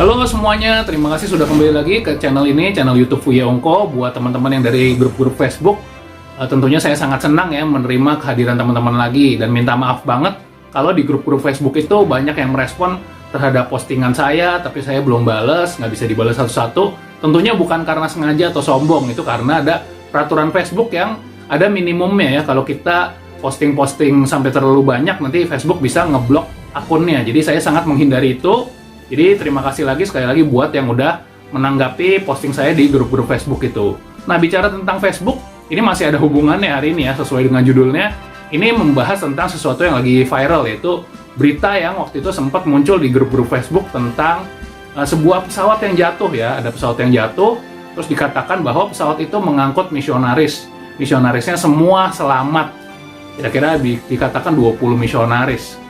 Halo semuanya, terima kasih sudah kembali lagi ke channel ini, channel YouTube Fuye Ongko. Buat teman-teman yang dari grup-grup Facebook, tentunya saya sangat senang ya menerima kehadiran teman-teman lagi. Dan minta maaf banget kalau di grup-grup Facebook itu banyak yang merespon terhadap postingan saya, tapi saya belum bales, nggak bisa dibales satu-satu. Tentunya bukan karena sengaja atau sombong, itu karena ada peraturan Facebook yang ada minimumnya ya. Kalau kita posting-posting sampai terlalu banyak, nanti Facebook bisa ngeblok akunnya. Jadi saya sangat menghindari itu. Jadi terima kasih lagi sekali lagi buat yang udah menanggapi posting saya di grup-grup Facebook itu. Nah, bicara tentang Facebook, ini masih ada hubungannya hari ini ya, sesuai dengan judulnya. Ini membahas tentang sesuatu yang lagi viral, yaitu berita yang waktu itu sempat muncul di grup-grup Facebook tentang sebuah pesawat yang jatuh ya. Ada pesawat yang jatuh, terus dikatakan bahwa pesawat itu mengangkut misionaris. Misionarisnya semua selamat. Kira-kira dikatakan 20 misionaris.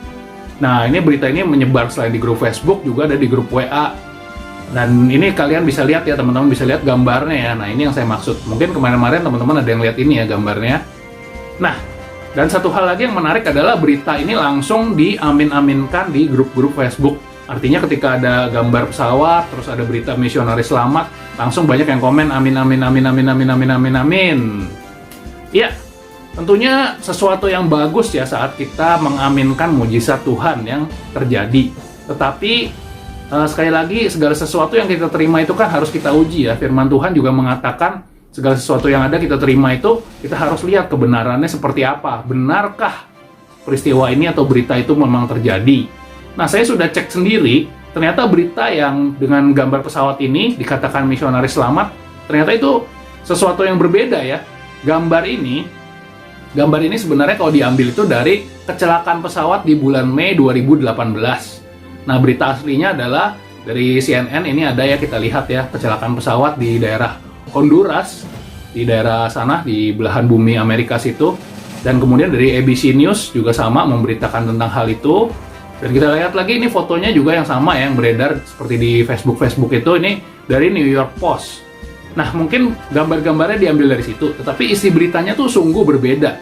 Nah, ini berita ini menyebar selain di grup Facebook, juga ada di grup WA. Dan ini kalian bisa lihat ya, teman-teman bisa lihat gambarnya ya. Nah, ini yang saya maksud. Mungkin kemarin-kemarin teman-teman ada yang lihat ini ya gambarnya. Nah, dan satu hal lagi yang menarik adalah berita ini langsung diamin-aminkan di grup-grup Facebook. Artinya ketika ada gambar pesawat, terus ada berita misionaris selamat, langsung banyak yang komen amin, amin, amin, amin, amin, amin, amin, amin. Ya, tentunya sesuatu yang bagus ya saat kita mengaminkan mujizat Tuhan yang terjadi. Tetapi sekali lagi, segala sesuatu yang kita terima itu kan harus kita uji ya. Firman Tuhan juga mengatakan segala sesuatu yang ada kita terima itu, kita harus lihat kebenarannya seperti apa. Benarkah peristiwa ini atau berita itu memang terjadi? Nah, saya sudah cek sendiri, ternyata berita yang dengan gambar pesawat ini dikatakan misionaris selamat, ternyata itu sesuatu yang berbeda ya. Gambar ini sebenarnya kalau diambil itu dari kecelakaan pesawat di bulan Mei 2018. Nah, berita aslinya adalah dari CNN, ini ada ya, kita lihat ya, kecelakaan pesawat di daerah Honduras, di daerah sana, di belahan bumi Amerika situ. Dan kemudian dari ABC News juga sama memberitakan tentang hal itu. Dan kita lihat lagi, ini fotonya juga yang sama ya, yang beredar seperti di Facebook itu, ini dari New York Post. Nah, mungkin gambar-gambarnya diambil dari situ, tetapi isi beritanya tuh sungguh berbeda.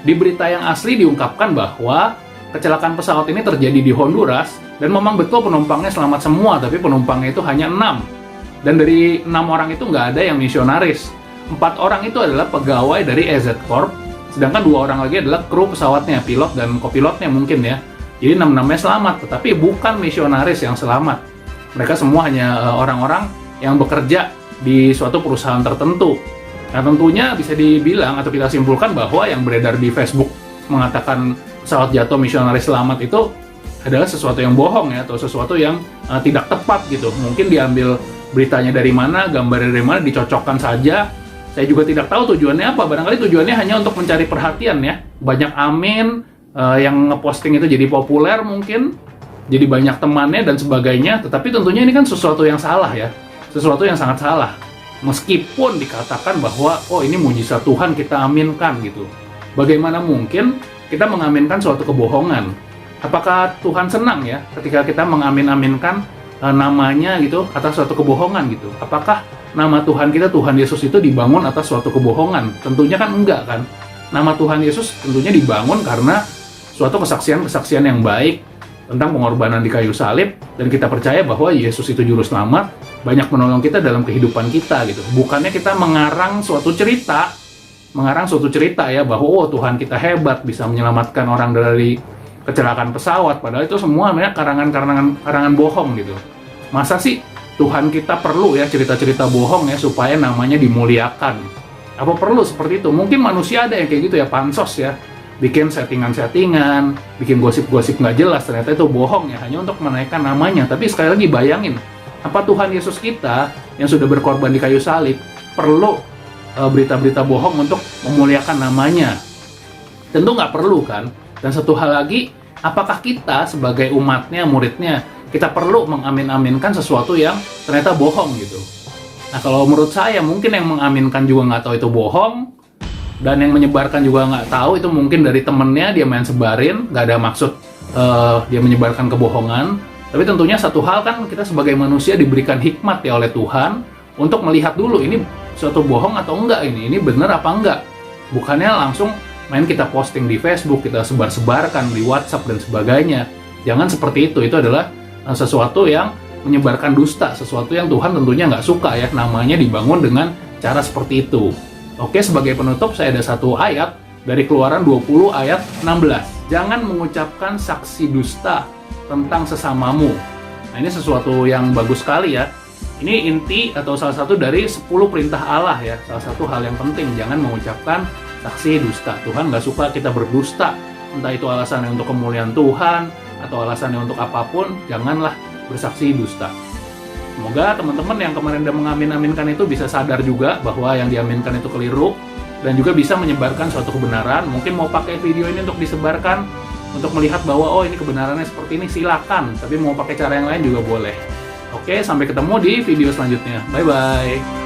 Di berita yang asli diungkapkan bahwa kecelakaan pesawat ini terjadi di Honduras, dan memang betul penumpangnya selamat semua, tapi penumpangnya itu hanya 6. Dan dari 6 orang itu nggak ada yang misionaris. 4 orang itu adalah pegawai dari EZ Corp, sedangkan 2 orang lagi adalah kru pesawatnya, pilot dan kopilotnya mungkin ya. Jadi 6-6-nya selamat, tetapi bukan misionaris yang selamat. Mereka semua hanya orang-orang yang bekerja di suatu perusahaan tertentu. Nah, tentunya bisa dibilang atau kita simpulkan bahwa yang beredar di Facebook mengatakan pesawat jatuh misionaris selamat itu adalah sesuatu yang bohong ya, atau sesuatu yang tidak tepat gitu. Mungkin diambil beritanya dari mana, gambarnya dari mana, dicocokkan saja. Saya juga tidak tahu tujuannya apa. Barangkali tujuannya hanya untuk mencari perhatian ya. Banyak amin, yang ngeposting itu jadi populer mungkin, jadi banyak temannya dan sebagainya. Tetapi tentunya ini kan sesuatu yang salah ya. Sesuatu yang sangat salah. Meskipun dikatakan bahwa, oh ini mujizat Tuhan kita aminkan gitu. Bagaimana mungkin kita mengaminkan suatu kebohongan? Apakah Tuhan senang ya ketika kita mengamin-aminkan namanya gitu atas suatu kebohongan gitu? Apakah nama Tuhan kita, Tuhan Yesus itu dibangun atas suatu kebohongan? Tentunya kan enggak kan? Nama Tuhan Yesus tentunya dibangun karena suatu kesaksian-kesaksian yang baik tentang pengorbanan di kayu salib, dan kita percaya bahwa Yesus itu juru selamat, banyak menolong kita dalam kehidupan kita gitu. Bukannya kita mengarang suatu cerita ya bahwa oh Tuhan kita hebat bisa menyelamatkan orang dari kecelakaan pesawat, padahal itu semua karangan bohong gitu. Masa sih Tuhan kita perlu ya cerita-cerita bohong ya supaya namanya dimuliakan? Apa perlu seperti itu? Mungkin manusia ada yang kayak gitu ya, pansos ya, bikin settingan-settingan, bikin gosip-gosip nggak jelas, ternyata itu bohong ya, hanya untuk menaikkan namanya. Tapi sekali lagi bayangin, apa Tuhan Yesus kita yang sudah berkorban di kayu salib perlu berita-berita bohong untuk memuliakan namanya? Tentu nggak perlu kan? Dan satu hal lagi, apakah kita sebagai umatnya, muridnya, kita perlu mengamin-aminkan sesuatu yang ternyata bohong gitu? Nah, kalau menurut saya mungkin yang mengaminkan juga nggak tahu itu bohong, dan yang menyebarkan juga nggak tahu, itu mungkin dari temennya dia main sebarin, nggak ada maksud dia menyebarkan kebohongan. Tapi tentunya satu hal kan, kita sebagai manusia diberikan hikmat ya oleh Tuhan untuk melihat dulu ini suatu bohong atau enggak, ini benar apa enggak. Bukannya langsung main kita posting di Facebook, kita sebar-sebarkan di WhatsApp dan sebagainya. Jangan seperti itu adalah sesuatu yang menyebarkan dusta, sesuatu yang Tuhan tentunya nggak suka ya, namanya dibangun dengan cara seperti itu. Oke, sebagai penutup saya ada satu ayat dari Keluaran 20 ayat 16. Jangan mengucapkan saksi dusta tentang sesamamu. Nah, ini sesuatu yang bagus sekali ya. Ini inti atau salah satu dari 10 perintah Allah ya. Salah satu hal yang penting, jangan mengucapkan saksi dusta. Tuhan nggak suka kita berdusta. Entah itu alasannya untuk kemuliaan Tuhan, atau alasannya untuk apapun, janganlah bersaksi dusta. Semoga teman-teman yang kemarin udah mengamin-aminkan itu bisa sadar juga bahwa yang diaminkan itu keliru, dan juga bisa menyebarkan suatu kebenaran. Mungkin mau pakai video ini untuk disebarkan, untuk melihat bahwa oh ini kebenarannya seperti ini, silakan. Tapi mau pakai cara yang lain juga boleh. Oke, sampai ketemu di video selanjutnya. Bye-bye.